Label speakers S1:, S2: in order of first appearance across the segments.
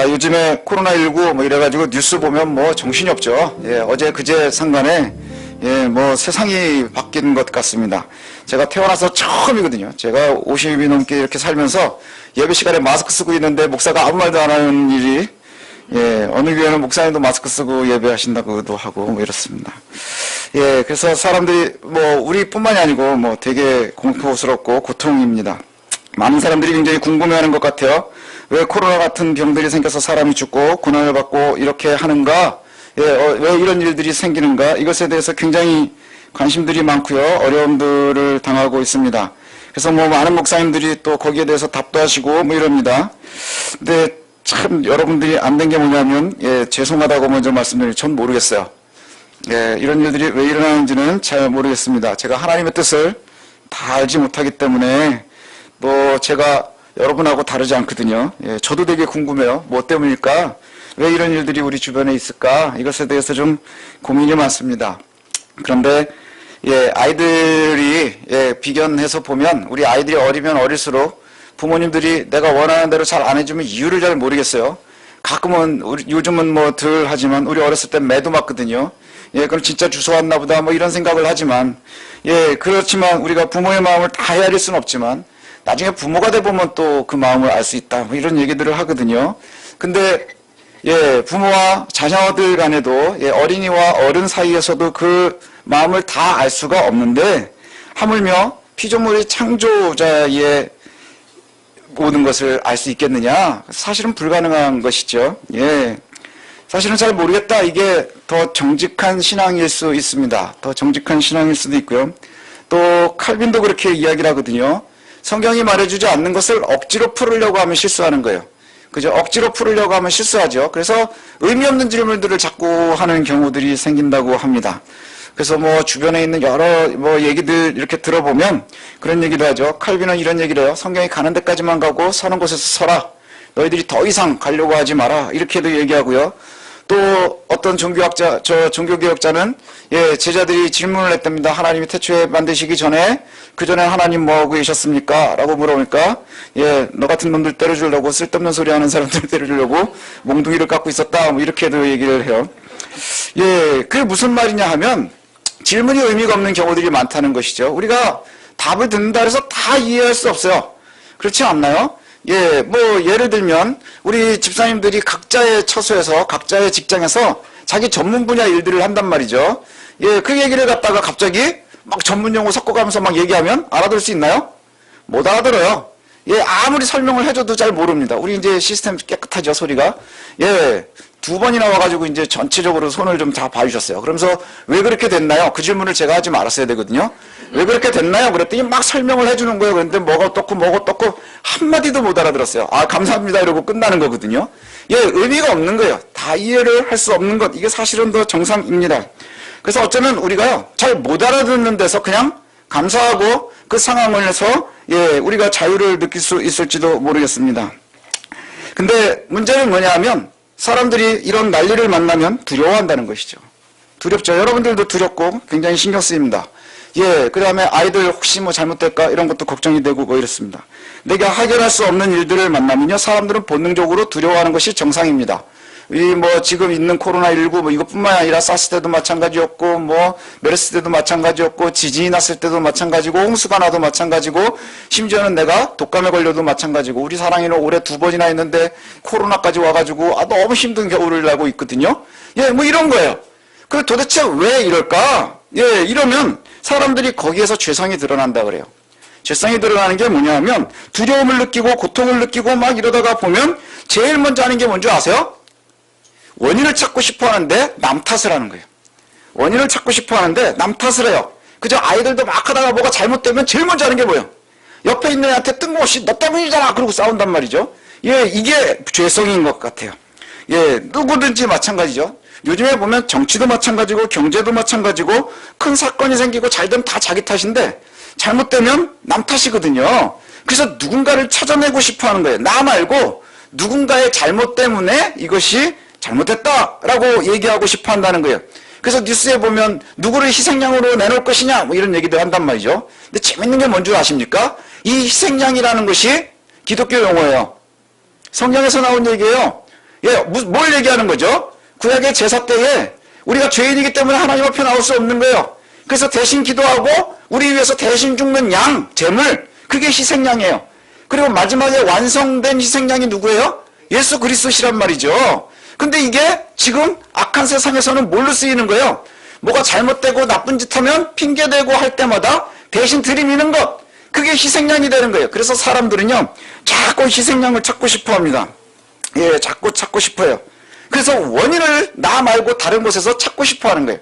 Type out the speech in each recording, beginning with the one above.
S1: 요즘에 코로나19 뭐 이래가지고 뉴스 보면 뭐 정신이 없죠. 예, 어제 그제 상간에 예, 뭐 세상이 바뀐 것 같습니다. 제가 태어나서 처음이거든요. 제가 50이 넘게 이렇게 살면서 예배 시간에 마스크 쓰고 있는데 목사가 아무 말도 안 하는 일이 예, 어느 교회는 목사님도 마스크 쓰고 예배하신다고도 하고 뭐 이렇습니다. 예, 그래서 사람들이 뭐 우리뿐만이 아니고 뭐 되게 공포스럽고 고통입니다. 많은 사람들이 굉장히 궁금해하는 것 같아요. 왜 코로나 같은 병들이 생겨서 사람이 죽고 고난을 받고 이렇게 하는가? 예, 왜 이런 일들이 생기는가? 이것에 대해서 굉장히 관심들이 많고요. 어려움들을 당하고 있습니다. 그래서 뭐 많은 목사님들이 또 거기에 대해서 답도 하시고 뭐 이럽니다. 근데 참 여러분들이 안 된 게 뭐냐면 예, 죄송하다고 먼저 말씀드리면 전 모르겠어요. 예, 이런 일들이 왜 일어나는지는 잘 모르겠습니다. 제가 하나님의 뜻을 다 알지 못하기 때문에 뭐 제가 여러분하고 다르지 않거든요. 예, 저도 되게 궁금해요. 뭐 때문일까? 왜 이런 일들이 우리 주변에 있을까? 이것에 대해서 좀 고민이 많습니다. 그런데 예, 아이들이 예, 비견해서 보면 우리 아이들이 어리면 어릴수록 부모님들이 내가 원하는 대로 잘 안 해주면 이유를 잘 모르겠어요. 가끔은 요즘은 뭐 덜 하지만 우리 어렸을 때 매도 맞거든요. 예, 그럼 진짜 주워왔나 보다 뭐 이런 생각을 하지만 예, 그렇지만 우리가 부모의 마음을 다 헤아릴 수는 없지만 나중에 부모가 돼 보면 또 그 마음을 알 수 있다 뭐 이런 얘기들을 하거든요. 근데 예, 부모와 자녀들 간에도 예, 어린이와 어른 사이에서도 그 마음을 다 알 수가 없는데 하물며 피조물의 창조자의 모든 것을 알 수 있겠느냐? 사실은 불가능한 것이죠. 예. 사실은 잘 모르겠다. 이게 더 정직한 신앙일 수 있습니다. 더 정직한 신앙일 수도 있고요. 또 칼빈도 그렇게 이야기를 하거든요. 성경이 말해주지 않는 것을 억지로 풀으려고 하면 실수하는 거예요. 그죠? 억지로 풀으려고 하면 실수하죠. 그래서 의미 없는 질문들을 자꾸 하는 경우들이 생긴다고 합니다. 그래서 뭐 주변에 있는 여러 뭐 얘기들 이렇게 들어보면 그런 얘기도 하죠. 칼빈은 이런 얘기를 해요. 성경이 가는 데까지만 가고 서는 곳에서 서라. 너희들이 더 이상 가려고 하지 마라. 이렇게도 얘기하고요. 또 어떤 종교개혁자는 예, 제자들이 질문을 했답니다. 하나님이 태초에 만드시기 전에 그 전에 하나님 뭐 하고 계셨습니까? 라고 물어보니까 예, 너 같은 놈들 때려주려고 쓸데없는 소리 하는 사람들 때려주려고 몽둥이를 깎고 있었다. 뭐 이렇게도 얘기를 해요. 예, 그게 무슨 말이냐 하면 질문이 의미가 없는 경우들이 많다는 것이죠. 우리가 답을 듣는다 해서 다 이해할 수 없어요. 그렇지 않나요? 예, 뭐 예를 들면 우리 집사님들이 각자의 처소에서 각자의 직장에서 자기 전문 분야 일들을 한단 말이죠. 예, 그 얘기를 갖다가 갑자기 막 전문 용어 섞어가면서 막 얘기하면 알아들 수 있나요? 못 알아들어요. 예, 아무리 설명을 해줘도 잘 모릅니다. 우리 이제 시스템 깨끗하죠, 소리가. 예, 2번이나 와가지고 이제 전체적으로 손을 좀 다 봐주셨어요. 그러면서 왜 그렇게 됐나요? 그 질문을 제가 하지 말았어야 되거든요. 왜 그렇게 됐나요? 그랬더니 막 설명을 해주는 거예요. 그런데 뭐가 어떻고 한마디도 못 알아들었어요. 아, 감사합니다. 이러고 끝나는 거거든요. 예, 의미가 없는 거예요. 다 이해를 할 수 없는 것. 이게 사실은 더 정상입니다. 그래서 어쩌면 우리가요, 잘 못 알아듣는 데서 그냥 감사하고 그 상황에서 예, 우리가 자유를 느낄 수 있을지도 모르겠습니다. 근데 문제는 뭐냐 하면 사람들이 이런 난리를 만나면 두려워한다는 것이죠. 두렵죠. 여러분들도 두렵고 굉장히 신경 쓰입니다. 예, 그 다음에 아이들 혹시 뭐 잘못될까 이런 것도 걱정이 되고 뭐 이렇습니다. 내가 해결할 수 없는 일들을 만나면요, 사람들은 본능적으로 두려워하는 것이 정상입니다. 이 뭐 지금 있는 코로나19 뭐 이것뿐만 아니라 사스 때도 마찬가지였고 뭐 메르스 때도 마찬가지였고 지진이 났을 때도 마찬가지고 홍수가 나도 마찬가지고 심지어는 내가 독감에 걸려도 마찬가지고 우리 사랑이는 올해 2번이나 했는데 코로나까지 와가지고 너무 힘든 겨울을 나고 있거든요. 예, 뭐 이런 거예요. 그 도대체 왜 이럴까? 예, 이러면 사람들이 거기에서 죄성이 드러난다 그래요. 죄성이 드러나는 게 뭐냐면 두려움을 느끼고 고통을 느끼고 막 이러다가 보면 제일 먼저 하는 게 뭔지 아세요? 원인을 찾고 싶어 하는데 남 탓을 하는 거예요. 원인을 찾고 싶어 하는데 남 탓을 해요. 그죠? 아이들도 막 하다가 뭐가 잘못되면 제일 먼저 하는 게 뭐예요? 옆에 있는 애한테 뜬금없이 너 때문이잖아! 그러고 싸운단 말이죠. 예, 이게 죄성인 것 같아요. 예, 누구든지 마찬가지죠. 요즘에 보면 정치도 마찬가지고 경제도 마찬가지고 큰 사건이 생기고 잘되면 다 자기 탓인데 잘못되면 남 탓이거든요. 그래서 누군가를 찾아내고 싶어 하는 거예요. 나 말고 누군가의 잘못 때문에 이것이 잘못했다라고 얘기하고 싶어 한다는 거예요. 그래서 뉴스에 보면 누구를 희생양으로 내놓을 것이냐 뭐 이런 얘기들 한단 말이죠. 근데 재밌는 게 뭔지 아십니까? 이 희생양이라는 것이 기독교 용어예요. 성경에서 나온 얘기예요. 예, 뭘 얘기하는 거죠? 구약의 제사 때에 우리가 죄인이기 때문에 하나님 앞에 나올 수 없는 거예요. 그래서 대신 기도하고 우리 위해서 대신 죽는 양, 제물, 그게 희생양이에요. 그리고 마지막에 완성된 희생양이 누구예요? 예수 그리스도시란 말이죠. 근데 이게 지금 악한 세상에서는 뭘로 쓰이는 거예요? 뭐가 잘못되고 나쁜 짓 하면 핑계대고 할 때마다 대신 들이미는 것, 그게 희생양이 되는 거예요. 그래서 사람들은요 자꾸 희생양을 찾고 싶어 합니다. 예, 자꾸 찾고 싶어요. 그래서 원인을 나 말고 다른 곳에서 찾고 싶어 하는 거예요.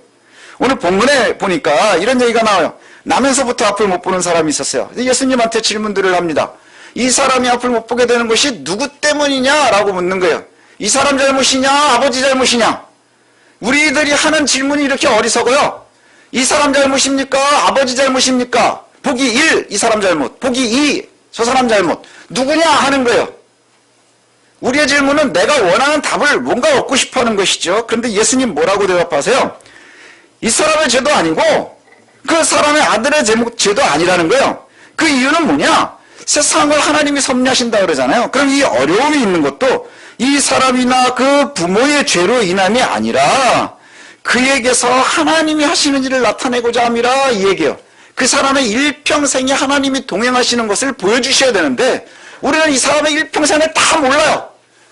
S1: 오늘 본문에 보니까 이런 얘기가 나와요. 나면서부터 앞을 못 보는 사람이 있었어요. 예수님한테 질문들을 합니다. 이 사람이 앞을 못 보게 되는 것이 누구 때문이냐라고 묻는 거예요. 이 사람 잘못이냐, 아버지 잘못이냐? 우리들이 하는 질문이 이렇게 어리석어요. 이 사람 잘못입니까? 아버지 잘못입니까? 보기 1, 이 사람 잘못. 보기 2, 저 사람 잘못. 누구냐 하는 거예요. 우리의 질문은 내가 원하는 답을 뭔가 얻고 싶어 하는 것이죠. 그런데 예수님 뭐라고 대답하세요? 이 사람의 죄도 아니고 그 사람의 아들의 죄도 아니라는 거예요. 그 이유는 뭐냐? 세상을 하나님이 섭리하신다 그러잖아요. 그럼 이 어려움이 있는 것도 이 사람이나 그 부모의 죄로 인함이 아니라 그에게서 하나님이 하시는 일을 나타내고자 함이라 이 얘기예요. 그 사람의 일평생에 하나님이 동행하시는 것을 보여주셔야 되는데 우리는 이 사람의 일평생을 다 몰라요.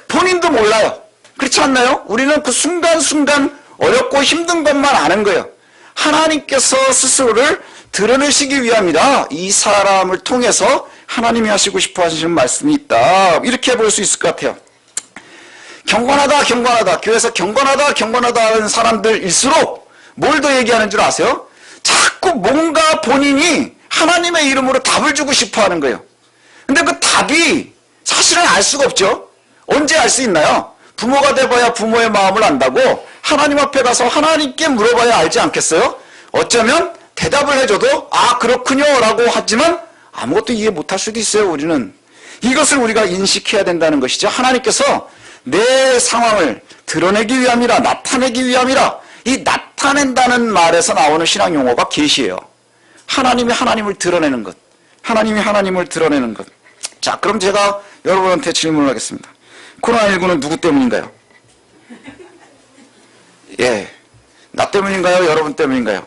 S1: 본인도 몰라요. 그렇지 않나요? 우리는 그 순간순간 어렵고 힘든 것만 아는 거예요. 하나님께서 스스로를 드러내시기 위함이라 이 사람을 통해서 하나님이 하시고 싶어 하시는 말씀이 있다. 이렇게 볼 수 있을 것 같아요. 경건하다 경건하다 교회에서 경건하다 하는 사람들일수록 뭘 더 얘기하는 줄 아세요? 자꾸 뭔가 본인이 하나님의 이름으로 답을 주고 싶어 하는 거예요. 근데 그 답이 사실은 알 수가 없죠. 언제 알 수 있나요? 부모가 돼봐야 부모의 마음을 안다고 하나님 앞에 가서 하나님께 물어봐야 알지 않겠어요? 어쩌면 대답을 해줘도 아 그렇군요 라고 하지만 아무것도 이해 못할 수도 있어요. 우리는 이것을 우리가 인식해야 된다는 것이죠. 하나님께서 내 상황을 드러내기 위함이라, 나타내기 위함이라. 이 나타낸다는 말에서 나오는 신앙 용어가 계시예요. 하나님이 하나님을 드러내는 것, 하나님이 하나님을 드러내는 것. 자, 그럼 제가 여러분한테 질문을 하겠습니다. 코로나19는 누구 때문인가요? 예, 나 때문인가요? 여러분 때문인가요?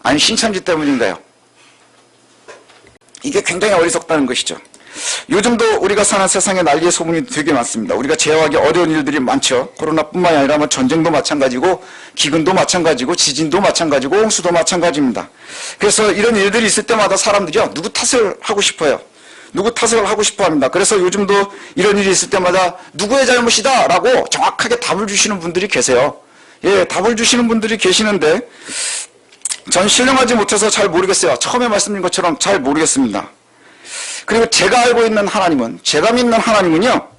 S1: 아니 신천지 때문인가요? 이게 굉장히 어리석다는 것이죠. 요즘도 우리가 사는 세상에 난리의 소문이 되게 많습니다. 우리가 제어하기 어려운 일들이 많죠. 코로나뿐만이 아니라 뭐 전쟁도 마찬가지고 기근도 마찬가지고 지진도 마찬가지고 홍수도 마찬가지입니다. 그래서 이런 일들이 있을 때마다 사람들이요 누구 탓을 하고 싶어요. 누구 탓을 하고 싶어 합니다. 그래서 요즘도 이런 일이 있을 때마다 누구의 잘못이다 라고 정확하게 답을 주시는 분들이 계세요. 예, 답을 주시는 분들이 계시는데 전 신령하지 못해서 잘 모르겠어요. 처음에 말씀드린 것처럼 잘 모르겠습니다. 그리고 제가 알고 있는 하나님은, 제가 믿는 하나님은요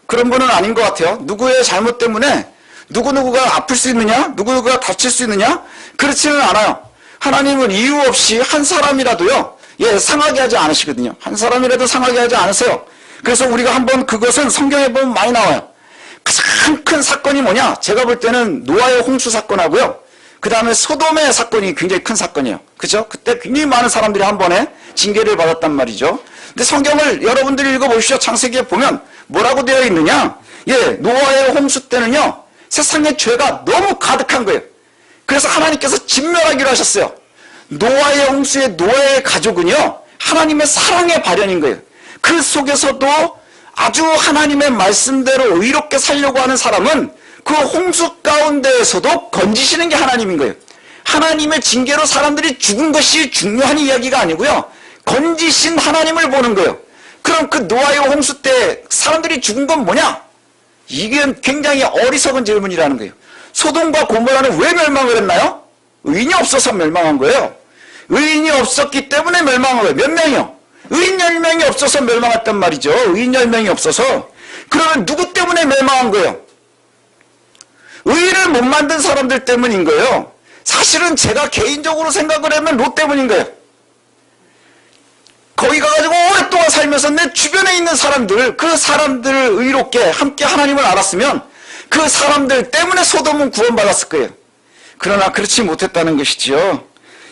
S1: 그런 분은 아닌 것 같아요. 누구의 잘못 때문에 누구누구가 아플 수 있느냐, 누구누구가 다칠 수 있느냐, 그렇지는 않아요. 하나님은 이유 없이 한 사람이라도요 상하게 하지 않으시거든요. 한 사람이라도 상하게 하지 않으세요. 그래서 우리가 한번 그것은 성경에 보면 많이 나와요. 가장 큰 사건이 뭐냐, 제가 볼 때는 노아의 홍수 사건하고요 그 다음에 소돔의 사건이 굉장히 큰 사건이에요. 그죠? 그때 굉장히 많은 사람들이 한 번에 징계를 받았단 말이죠. 근데 성경을 여러분들이 읽어보시죠. 창세기에 보면 뭐라고 되어 있느냐, 노아의 홍수 때는요 세상에 죄가 너무 가득한 거예요. 그래서 하나님께서 진멸하기로 하셨어요. 노아의 홍수의 노아의 가족은요 하나님의 사랑의 발현인 거예요. 그 속에서도 아주 하나님의 말씀대로 의롭게 살려고 하는 사람은 그 홍수 가운데에서도 건지시는 게 하나님인 거예요. 하나님의 징계로 사람들이 죽은 것이 중요한 이야기가 아니고요 건지신 하나님을 보는 거예요. 그럼 그 노아의 홍수 때 사람들이 죽은 건 뭐냐? 이게 굉장히 어리석은 질문이라는 거예요. 소돔과 고모라는 왜 멸망을 했나요? 의인이 없어서 멸망한 거예요. 의인이 없었기 때문에 멸망한 거예요. 몇 명이요? 의인 10명이 없어서 멸망했단 말이죠. 의인 10명이 없어서. 그러면 누구 때문에 멸망한 거예요? 의인을 못 만든 사람들 때문인 거예요. 사실은 제가 개인적으로 생각을 하면 롯 때문인 거예요. 거기 가가지고 오랫동안 살면서 내 주변에 있는 사람들, 그 사람들을 의롭게 함께 하나님을 알았으면 그 사람들 때문에 소돔은 구원받았을 거예요. 그러나 그렇지 못했다는 것이지요.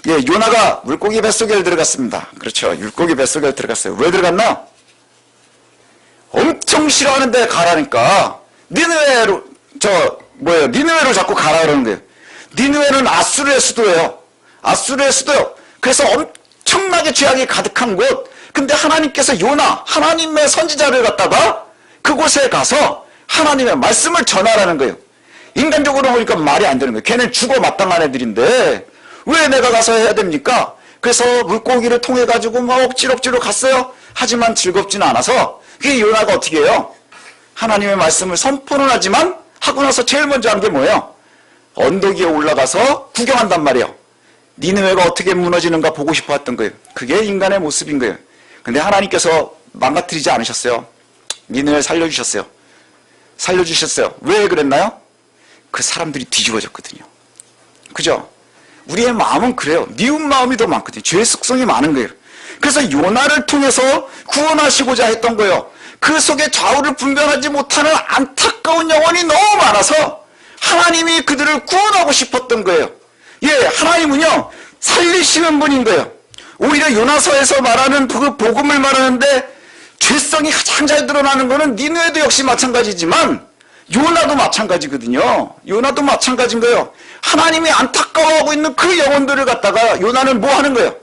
S1: 요나가 물고기 뱃속에 들어갔습니다. 그렇죠. 물고기 뱃속에 들어갔어요. 왜 들어갔나? 엄청 싫어하는 데 가라니까. 니느웨로 자꾸 가라 그러는 거예요. 니느웨는 아수르의 수도예요. 아수르의 수도요. 그래서 엄청나게 죄악이 가득한 곳. 근데 하나님께서 요나, 하나님의 선지자를 갖다가 그곳에 가서 하나님의 말씀을 전하라는 거예요. 인간적으로 보니까 말이 안 되는 거예요. 걔는 죽어 마땅한 애들인데 왜 내가 가서 해야 됩니까? 그래서 물고기를 통해 가지고 막 억지로 갔어요. 하지만 즐겁지는 않아서 그게 요나가 어떻게 해요? 하나님의 말씀을 선포는 하지만 하고 나서 제일 먼저 한 게 뭐예요? 언덕 위에 올라가서 구경한단 말이에요. 니느웨가 어떻게 무너지는가 보고 싶어 했던 거예요. 그게 인간의 모습인 거예요. 근데 하나님께서 망가뜨리지 않으셨어요. 니느웨를 살려주셨어요. 왜 그랬나요? 그 사람들이 뒤집어졌거든요. 그죠? 우리의 마음은 그래요. 미운 마음이 더 많거든요. 죄의 속성이 많은 거예요. 그래서 요나를 통해서 구원하시고자 했던 거예요. 그 속에 좌우를 분별하지 못하는 안타까운 영혼이 너무 많아서 하나님이 그들을 구원하고 싶었던 거예요. 예, 하나님은요 살리시는 분인 거예요. 오히려 요나서에서 말하는 그 복음을 말하는데 죄성이 가장 잘 드러나는 거는 니느웨도 역시 마찬가지지만 요나도 마찬가지거든요. 요나도 마찬가지인 거예요. 하나님이 안타까워하고 있는 그 영혼들을 갖다가 요나는 뭐 하는 거예요?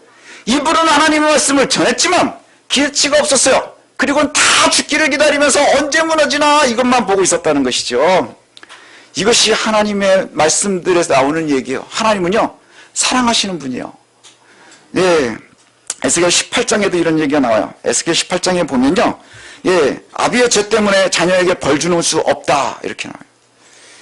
S1: 입으로는 하나님의 말씀을 전했지만 기회치가 없었어요. 그리고는 다 죽기를 기다리면서 언제 무너지나 이것만 보고 있었다는 것이죠. 이것이 하나님의 말씀들에서 나오는 얘기예요. 하나님은요 사랑하시는 분이에요. 네, 에스겔 18장에도 이런 얘기가 나와요. 에스겔 18장에 보면요, 예, 아비의 죄 때문에 자녀에게 벌 주는 수 없다 이렇게 나와요.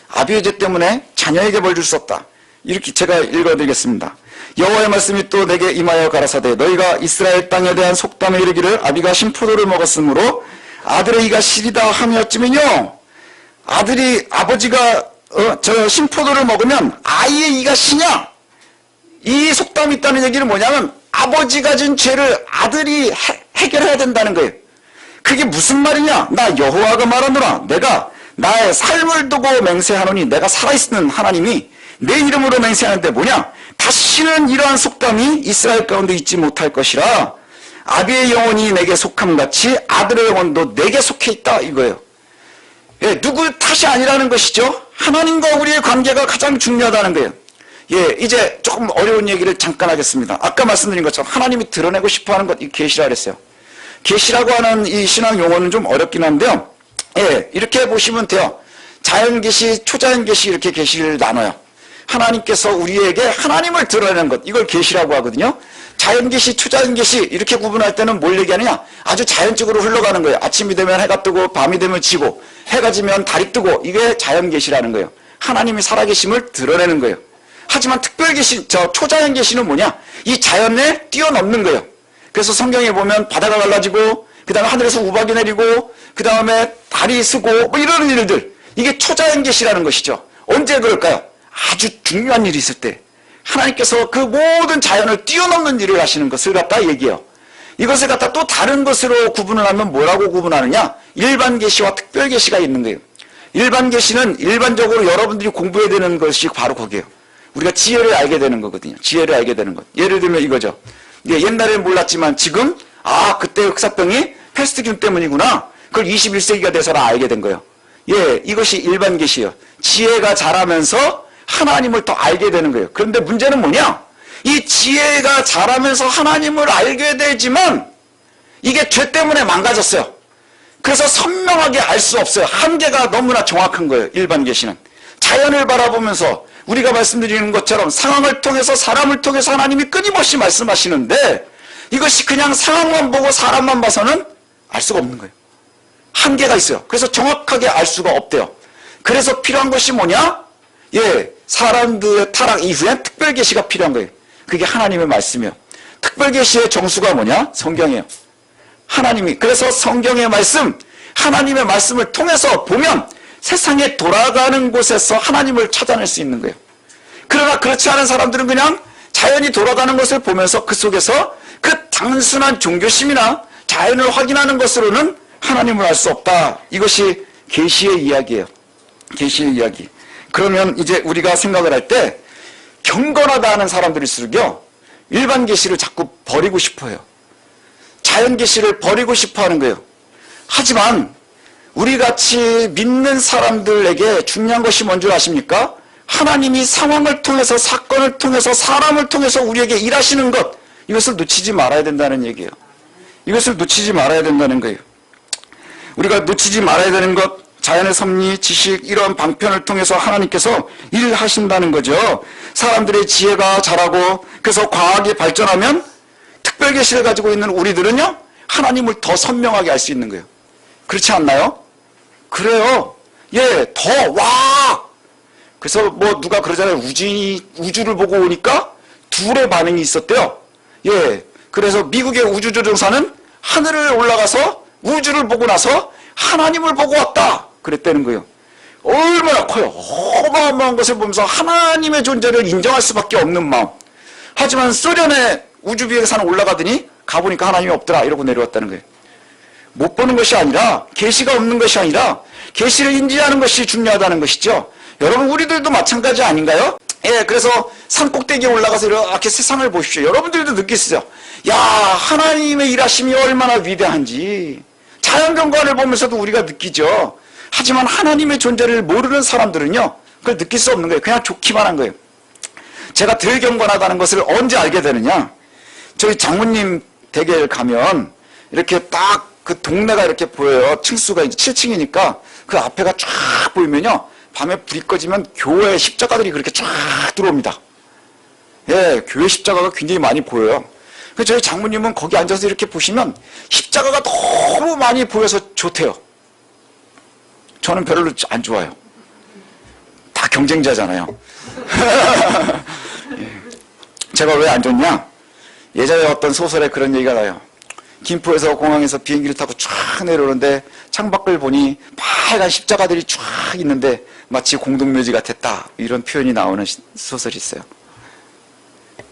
S1: 아비의 죄 때문에 자녀에게 벌 줄 수 없다. 이렇게 제가 읽어드리겠습니다. 여호와의 말씀이 또 내게 임하여 가라사대 너희가 이스라엘 땅에 대한 속담에 이르기를 아비가 신포도를 먹었으므로 아들의 이가 시리다 하며쯤은요, 아버지가 저 신포도를 먹으면 아이의 이가 시냐? 이 속담이 있다는 얘기는 뭐냐면 아버지가 진 죄를 아들이 해결해야 된다는 거예요. 그게 무슨 말이냐? 나 여호와가 말하노라. 내가 나의 삶을 두고 맹세하노니 내가 살아있는 하나님이 내 이름으로 맹세하는데 뭐냐? 다시는 이러한 속담이 이스라엘 가운데 있지 못할 것이라. 아비의 영혼이 내게 속함같이 아들의 영혼도 내게 속해 있다 이거예요. 예, 누구 탓이 아니라는 것이죠. 하나님과 우리의 관계가 가장 중요하다는 거예요. 예, 이제 조금 어려운 얘기를 잠깐 하겠습니다. 아까 말씀드린 것처럼 하나님이 드러내고 싶어하는 것, 이 계시라 그랬어요. 계시라고 하는 이 신앙 용어는 좀 어렵긴 한데요. 예, 이렇게 보시면 돼요. 자연 계시, 초자연 계시 이렇게 계시를 나눠요. 하나님께서 우리에게 하나님을 드러내는 것, 이걸 계시라고 하거든요. 자연 계시, 초자연 계시 이렇게 구분할 때는 뭘 얘기하느냐? 아주 자연적으로 흘러가는 거예요. 아침이 되면 해가 뜨고 밤이 되면 지고 해가 지면 달이 뜨고 이게 자연 계시라는 거예요. 하나님이 살아계심을 드러내는 거예요. 하지만 특별 계시, 초자연 계시는 뭐냐? 이 자연에 뛰어넘는 거예요. 그래서 성경에 보면 바다가 갈라지고 그 다음에 하늘에서 우박이 내리고 그 다음에 달이 쓰고 뭐 이런 일들, 이게 초자연 계시라는 것이죠. 언제 그럴까요? 아주 중요한 일이 있을 때 하나님께서 그 모든 자연을 뛰어넘는 일을 하시는 것을 갖다 얘기해요. 이것을 갖다 또 다른 것으로 구분을 하면 뭐라고 구분하느냐? 일반 계시와 특별 계시가 있는 거예요. 일반 계시는 일반적으로 여러분들이 공부해야 되는 것이 바로 거기에요. 우리가 지혜를 알게 되는 거거든요. 지혜를 알게 되는 것. 예를 들면 이거죠. 예, 옛날에는 몰랐지만 지금 그때 흑사병이 패스트균 때문이구나. 그걸 21세기가 돼서는 알게 된 거예요. 예, 이것이 일반 계시예요. 지혜가 자라면서 하나님을 더 알게 되는 거예요. 그런데 문제는 뭐냐? 이 지혜가 자라면서 하나님을 알게 되지만 이게 죄 때문에 망가졌어요. 그래서 선명하게 알 수 없어요. 한계가 너무나 정확한 거예요. 일반 계시는. 자연을 바라보면서 우리가 말씀드리는 것처럼 상황을 통해서 사람을 통해서 하나님이 끊임없이 말씀하시는데 이것이 그냥 상황만 보고 사람만 봐서는 알 수가 없는 거예요. 한계가 있어요. 그래서 정확하게 알 수가 없대요. 그래서 필요한 것이 뭐냐? 예, 사람들의 타락 이후엔 특별 계시가 필요한 거예요. 그게 하나님의 말씀이에요. 특별 계시의 정수가 뭐냐? 성경이에요. 하나님이, 그래서 성경의 말씀, 하나님의 말씀을 통해서 보면 세상에 돌아가는 곳에서 하나님을 찾아낼 수 있는 거예요. 그러나 그렇지 않은 사람들은 그냥 자연이 돌아가는 것을 보면서 그 속에서 그 단순한 종교심이나 자연을 확인하는 것으로는 하나님을 알 수 없다. 이것이 계시의 이야기예요. 계시의 이야기. 그러면 이제 우리가 생각을 할 때 경건하다 하는 사람들일수록요, 일반 계시를 자꾸 버리고 싶어요. 자연 계시를 버리고 싶어 하는 거예요. 하지만 우리 같이 믿는 사람들에게 중요한 것이 뭔 줄 아십니까? 하나님이 상황을 통해서, 사건을 통해서, 사람을 통해서 우리에게 일하시는 것, 이것을 놓치지 말아야 된다는 얘기예요. 이것을 놓치지 말아야 된다는 거예요. 우리가 놓치지 말아야 되는 것, 자연의 섭리, 지식, 이런 방편을 통해서 하나님께서 일을 하신다는 거죠. 사람들의 지혜가 자라고, 그래서 과학이 발전하면 특별 계시를 가지고 있는 우리들은요, 하나님을 더 선명하게 알 수 있는 거예요. 그렇지 않나요? 그래요. 예, 더 와. 그래서 뭐 누가 그러잖아요. 우주를 보고 오니까 둘의 반응이 있었대요. 예, 그래서 미국의 우주조종사는 하늘을 올라가서 우주를 보고 나서 하나님을 보고 왔다 그랬다는 거예요. 얼마나 커요. 어마어마한 것을 보면서 하나님의 존재를 인정할 수밖에 없는 마음. 하지만 소련의 우주비행사는 올라가더니 가보니까 하나님이 없더라 이러고 내려왔다는 거예요. 못 보는 것이 아니라, 계시가 없는 것이 아니라 계시를 인지하는 것이 중요하다는 것이죠. 여러분, 우리들도 마찬가지 아닌가요? 예, 그래서 산 꼭대기에 올라가서 이렇게 세상을 보십시오. 여러분들도 느끼시죠? 야, 하나님의 일하심이 얼마나 위대한지 자연경관을 보면서도 우리가 느끼죠. 하지만 하나님의 존재를 모르는 사람들은요, 그걸 느낄 수 없는 거예요. 그냥 좋기만 한 거예요. 제가 덜 경건하다는 것을 언제 알게 되느냐? 저희 장모님 댁에 가면 이렇게 딱 그 동네가 이렇게 보여요. 층수가 이제 7층이니까 그 앞에가 쫙 보이면요, 밤에 불이 꺼지면 교회 십자가들이 그렇게 쫙 들어옵니다. 예, 교회 십자가가 굉장히 많이 보여요. 그래서 저희 장모님은 거기 앉아서 이렇게 보시면 십자가가 너무 많이 보여서 좋대요. 저는 별로 안 좋아요. 다 경쟁자잖아요. 예. 제가 왜 안 좋냐? 예전에 어떤 소설에 그런 얘기가 나요. 김포에서 공항에서 비행기를 타고 쫙 내려오는데 창밖을 보니 빨간 십자가들이 쫙 있는데 마치 공동묘지 같았다, 이런 표현이 나오는 소설이 있어요.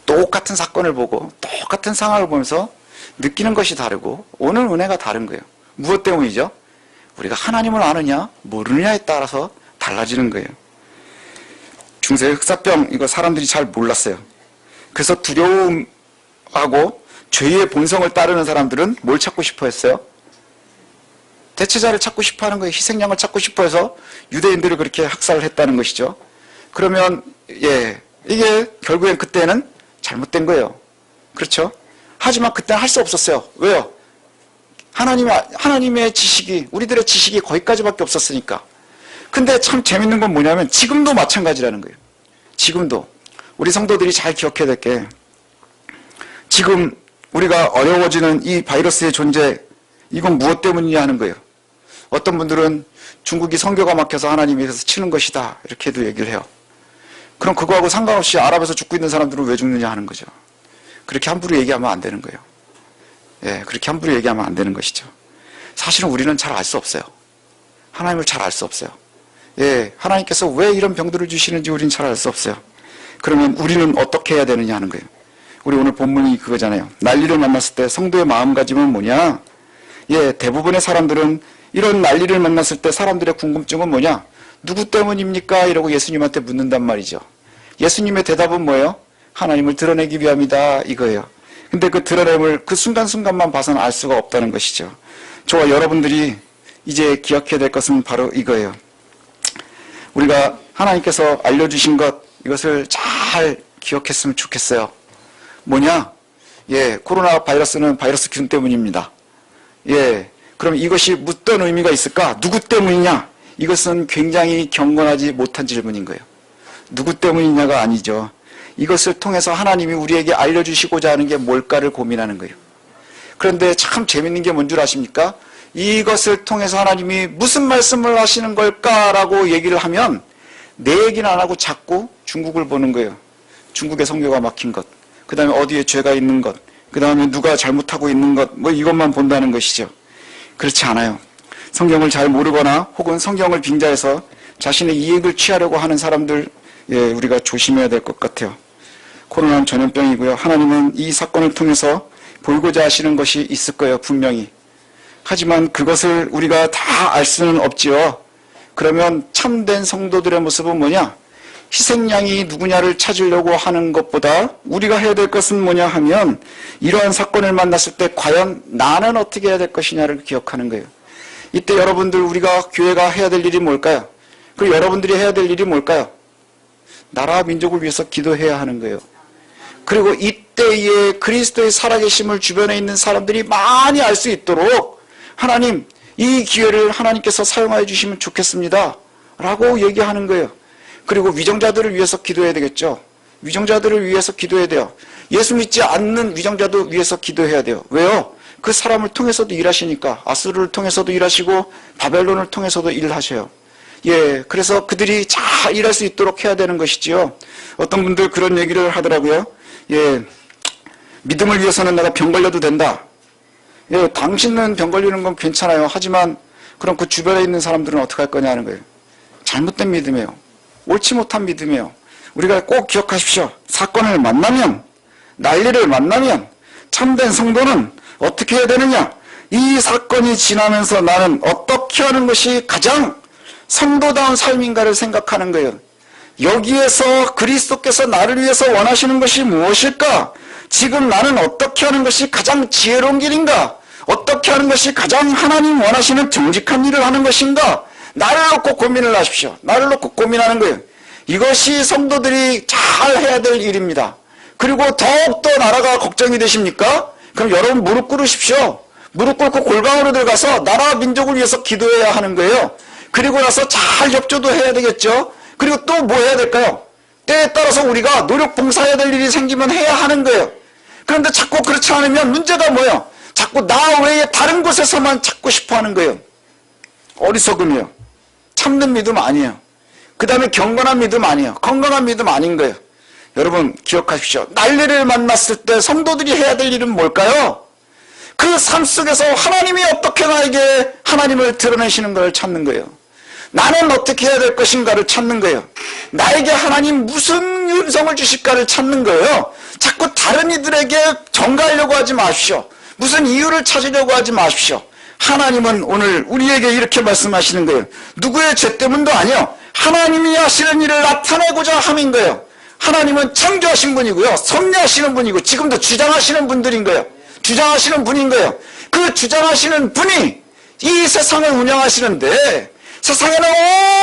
S1: 똑같은 사건을 보고 똑같은 상황을 보면서 느끼는 것이 다르고 오는 은혜가 다른 거예요. 무엇 때문이죠? 우리가 하나님을 아느냐 모르느냐에 따라서 달라지는 거예요. 중세 흑사병, 이거 사람들이 잘 몰랐어요. 그래서 두려움하고 죄의 본성을 따르는 사람들은 뭘 찾고 싶어 했어요? 대체자를 찾고 싶어 하는 거예요. 희생양을 찾고 싶어 해서 유대인들을 그렇게 학살을 했다는 것이죠. 그러면 예, 이게 결국엔 그때는 잘못된 거예요. 그렇죠? 하지만 그때는 할 수 없었어요. 왜요? 하나님의 지식이, 우리들의 지식이 거기까지밖에 없었으니까. 근데 참 재밌는 건 뭐냐면 지금도 마찬가지라는 거예요. 지금도 우리 성도들이 잘 기억해야 될 게, 지금 우리가 어려워지는 이 바이러스의 존재, 이건 무엇 때문이냐 하는 거예요. 어떤 분들은 중국이 선교가 막혀서 하나님이 그래서 치는 것이다, 이렇게도 얘기를 해요. 그럼 그거하고 상관없이 아랍에서 죽고 있는 사람들은 왜 죽느냐 하는 거죠. 그렇게 함부로 얘기하면 안 되는 거예요. 예, 그렇게 함부로 얘기하면 안 되는 것이죠. 사실은 우리는 잘 알 수 없어요. 하나님을 잘 알 수 없어요. 예, 하나님께서 왜 이런 병들을 주시는지 우리는 잘 알 수 없어요. 그러면 우리는 어떻게 해야 되느냐 하는 거예요. 우리 오늘 본문이 그거잖아요. 난리를 만났을 때 성도의 마음가짐은 뭐냐? 예, 대부분의 사람들은 이런 난리를 만났을 때 사람들의 궁금증은 뭐냐? 누구 때문입니까? 이러고 예수님한테 묻는단 말이죠. 예수님의 대답은 뭐예요? 하나님을 드러내기 위함이다, 이거예요. 근데 그 드러냄을 그 순간순간만 봐서는 알 수가 없다는 것이죠. 저와 여러분들이 이제 기억해야 될 것은 바로 이거예요. 우리가 하나님께서 알려주신 것, 이것을 잘 기억했으면 좋겠어요. 뭐냐? 예, 코로나 바이러스는 바이러스 균 때문입니다. 예, 그럼 이것이 어떤 의미가 있을까? 누구 때문이냐? 이것은 굉장히 경건하지 못한 질문인 거예요. 누구 때문이냐가 아니죠. 이것을 통해서 하나님이 우리에게 알려주시고자 하는 게 뭘까를 고민하는 거예요. 그런데 참 재밌는 게 뭔 줄 아십니까? 이것을 통해서 하나님이 무슨 말씀을 하시는 걸까라고 얘기를 하면 내 얘기는 안 하고 자꾸 중국을 보는 거예요. 중국의 선교가 막힌 것, 그 다음에 어디에 죄가 있는 것, 그 다음에 누가 잘못하고 있는 것, 뭐 이것만 본다는 것이죠. 그렇지 않아요. 성경을 잘 모르거나 혹은 성경을 빙자해서 자신의 이익을 취하려고 하는 사람들, 예, 우리가 조심해야 될 것 같아요. 코로나는 전염병이고요. 하나님은 이 사건을 통해서 보이고자 하시는 것이 있을 거예요, 분명히. 하지만 그것을 우리가 다 알 수는 없지요. 그러면 참된 성도들의 모습은 뭐냐? 희생양이 누구냐를 찾으려고 하는 것보다 우리가 해야 될 것은 뭐냐 하면 이러한 사건을 만났을 때 과연 나는 어떻게 해야 될 것이냐를 기억하는 거예요. 이때 여러분들 우리가 교회가 해야 될 일이 뭘까요? 그리고 여러분들이 해야 될 일이 뭘까요? 나라와 민족을 위해서 기도해야 하는 거예요. 그리고 이때에 그리스도의 살아계심을 주변에 있는 사람들이 많이 알 수 있도록 하나님 이 기회를 하나님께서 사용하여 주시면 좋겠습니다 라고 얘기하는 거예요. 그리고 위정자들을 위해서 기도해야 되겠죠. 위정자들을 위해서 기도해야 돼요. 예수 믿지 않는 위정자도 위해서 기도해야 돼요. 왜요? 그 사람을 통해서도 일하시니까. 아수르를 통해서도 일하시고 바벨론을 통해서도 일하셔요. 예, 그래서 그들이 잘 일할 수 있도록 해야 되는 것이지요. 어떤 분들 그런 얘기를 하더라고요. 예, 믿음을 위해서는 내가 병 걸려도 된다. 예, 당신은 병 걸리는 건 괜찮아요. 하지만 그럼 그 주변에 있는 사람들은 어떻게 할 거냐 하는 거예요. 잘못된 믿음이에요. 옳지 못한 믿음이에요. 우리가 꼭 기억하십시오. 사건을 만나면, 난리를 만나면 참된 성도는 어떻게 해야 되느냐? 이 사건이 지나면서 나는 어떻게 하는 것이 가장 성도다운 삶인가를 생각하는 거예요. 여기에서 그리스도께서 나를 위해서 원하시는 것이 무엇일까? 지금 나는 어떻게 하는 것이 가장 지혜로운 길인가? 어떻게 하는 것이 가장 하나님 원하시는 정직한 일을 하는 것인가? 나를 놓고 고민을 하십시오. 나를 놓고 고민하는 거예요. 이것이 성도들이 잘 해야 될 일입니다. 그리고 더욱더 나라가 걱정이 되십니까? 그럼 여러분 무릎 꿇으십시오. 무릎 꿇고 골방으로 들어가서 나라와 민족을 위해서 기도해야 하는 거예요. 그리고 나서 잘 협조도 해야 되겠죠. 그리고 또 뭐 해야 될까요? 때에 따라서 우리가 노력 봉사해야 될 일이 생기면 해야 하는 거예요. 그런데 자꾸 그렇지 않으면 문제가 뭐예요? 자꾸 나 외에 다른 곳에서만 찾고 싶어 하는 거예요. 어리석음이에요. 참는 믿음 아니에요. 그 다음에 경건한 믿음 아니에요. 건강한 믿음 아닌 거예요. 여러분 기억하십시오. 난리를 만났을 때 성도들이 해야 될 일은 뭘까요? 그 삶 속에서 하나님이 어떻게 나에게 하나님을 드러내시는 걸 찾는 거예요. 나는 어떻게 해야 될 것인가를 찾는 거예요. 나에게 하나님 무슨 음성을 주실까를 찾는 거예요. 자꾸 다른 이들에게 전가하려고 하지 마십시오. 무슨 이유를 찾으려고 하지 마십시오. 하나님은 오늘 우리에게 이렇게 말씀하시는 거예요. 누구의 죄 때문도 아니요. 하나님이 하시는 일을 나타내고자 함인 거예요. 하나님은 창조하신 분이고요. 섭리하시는 분이고 지금도 주장하시는 분들인 거예요. 주장하시는 분인 거예요. 그 주장하시는 분이 이 세상을 운영하시는데 세상에는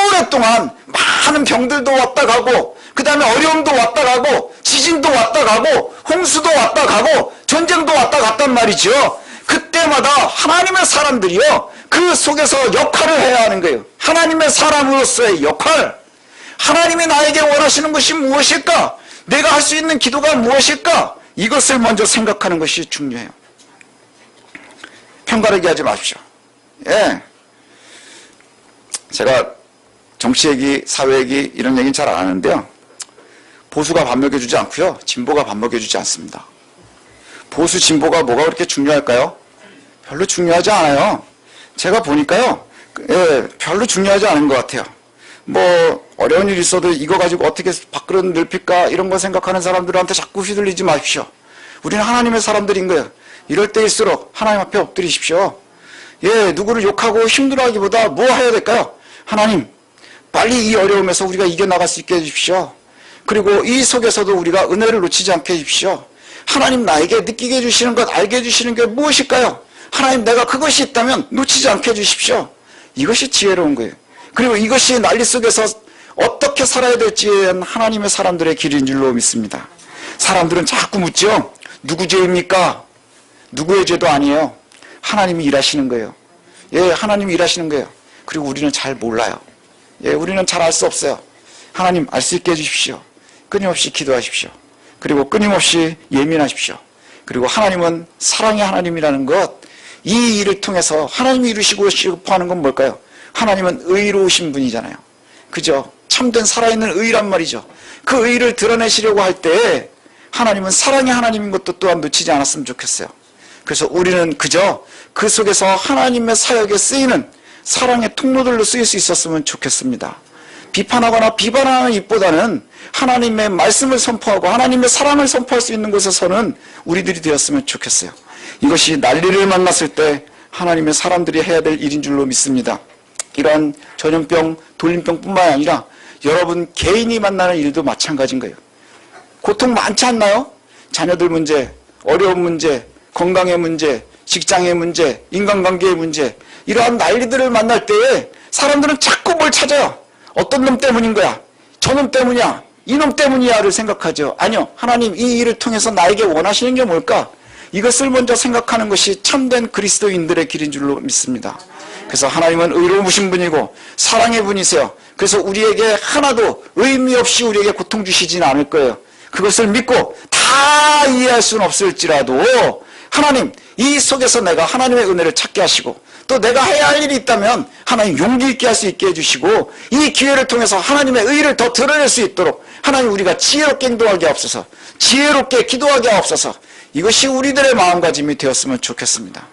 S1: 오랫동안 많은 병들도 왔다 가고 그 다음에 어려움도 왔다 가고 지진도 왔다 가고 홍수도 왔다 가고 전쟁도 왔다 갔단 말이죠. 그때마다 하나님의 사람들이요 그 속에서 역할을 해야 하는 거예요. 하나님의 사람으로서의 역할. 하나님이 나에게 원하시는 것이 무엇일까? 내가 할 수 있는 기도가 무엇일까? 이것을 먼저 생각하는 것이 중요해요. 편가르기 하지 마십시오. 예. 제가 정치 얘기, 사회 얘기 이런 얘기는 잘 안 하는데요. 보수가 밥 먹여주지 않고요. 진보가 밥 먹여주지 않습니다. 보수, 진보가 뭐가 그렇게 중요할까요? 별로 중요하지 않아요. 제가 보니까요. 예, 별로 중요하지 않은 것 같아요. 뭐 어려운 일이 있어도 이거 가지고 어떻게 밥그릇 넓힐까 이런 거 생각하는 사람들한테 자꾸 휘둘리지 마십시오. 우리는 하나님의 사람들인 거예요. 이럴 때일수록 하나님 앞에 엎드리십시오. 예, 누구를 욕하고 힘들어하기보다 뭐 해야 될까요? 하나님, 빨리 이 어려움에서 우리가 이겨나갈 수 있게 해주십시오. 그리고 이 속에서도 우리가 은혜를 놓치지 않게 해주십시오. 하나님 나에게 느끼게 해주시는 것, 알게 해주시는 게 무엇일까요? 하나님 내가 그것이 있다면 놓치지 않게 해주십시오. 이것이 지혜로운 거예요. 그리고 이것이 난리 속에서 어떻게 살아야 될지는 하나님의 사람들의 길인 줄로 믿습니다. 사람들은 자꾸 묻죠. 누구 죄입니까? 누구의 죄도 아니에요. 하나님이 일하시는 거예요. 예, 하나님이 일하시는 거예요. 그리고 우리는 잘 몰라요. 예, 우리는 잘 알 수 없어요. 하나님 알 수 있게 해주십시오. 끊임없이 기도하십시오. 그리고 끊임없이 예민하십시오. 그리고 하나님은 사랑의 하나님이라는 것, 이 일을 통해서 하나님이 이루시고 싶어 하는 건 뭘까요? 하나님은 의로우신 분이잖아요. 그죠? 참된 살아있는 의란 말이죠. 그 의를 드러내시려고 할 때 하나님은 사랑의 하나님인 것도 또한 놓치지 않았으면 좋겠어요. 그래서 우리는 그저 그 속에서 하나님의 사역에 쓰이는 사랑의 통로들로 쓰일 수 있었으면 좋겠습니다. 비판하거나 비판하는 입보다는 하나님의 말씀을 선포하고 하나님의 사랑을 선포할 수 있는 곳에서는 우리들이 되었으면 좋겠어요. 이것이 난리를 만났을 때 하나님의 사람들이 해야 될 일인 줄로 믿습니다. 이러한 전염병, 돌림병뿐만 아니라 여러분 개인이 만나는 일도 마찬가지인 거예요. 고통 많지 않나요? 자녀들 문제, 어려운 문제, 건강의 문제, 직장의 문제, 인간관계의 문제, 이러한 난리들을 만날 때에 사람들은 자꾸 뭘 찾아요. 어떤 놈 때문인 거야? 저놈 때문이야? 이놈 때문이야를 생각하죠. 아니요. 하나님 이 일을 통해서 나에게 원하시는 게 뭘까? 이것을 먼저 생각하는 것이 참된 그리스도인들의 길인 줄로 믿습니다. 그래서 하나님은 의로우신 분이고 사랑의 분이세요. 그래서 우리에게 하나도 의미 없이 우리에게 고통 주시지는 않을 거예요. 그것을 믿고 다 이해할 수는 없을지라도 하나님 이 속에서 내가 하나님의 은혜를 찾게 하시고 또 내가 해야 할 일이 있다면 하나님 용기 있게 할 수 있게 해주시고 이 기회를 통해서 하나님의 의를 더 드러낼 수 있도록 하나님 우리가 지혜롭게 행동하게 하옵소서, 지혜롭게 기도하게 하옵소서. 이것이 우리들의 마음가짐이 되었으면 좋겠습니다.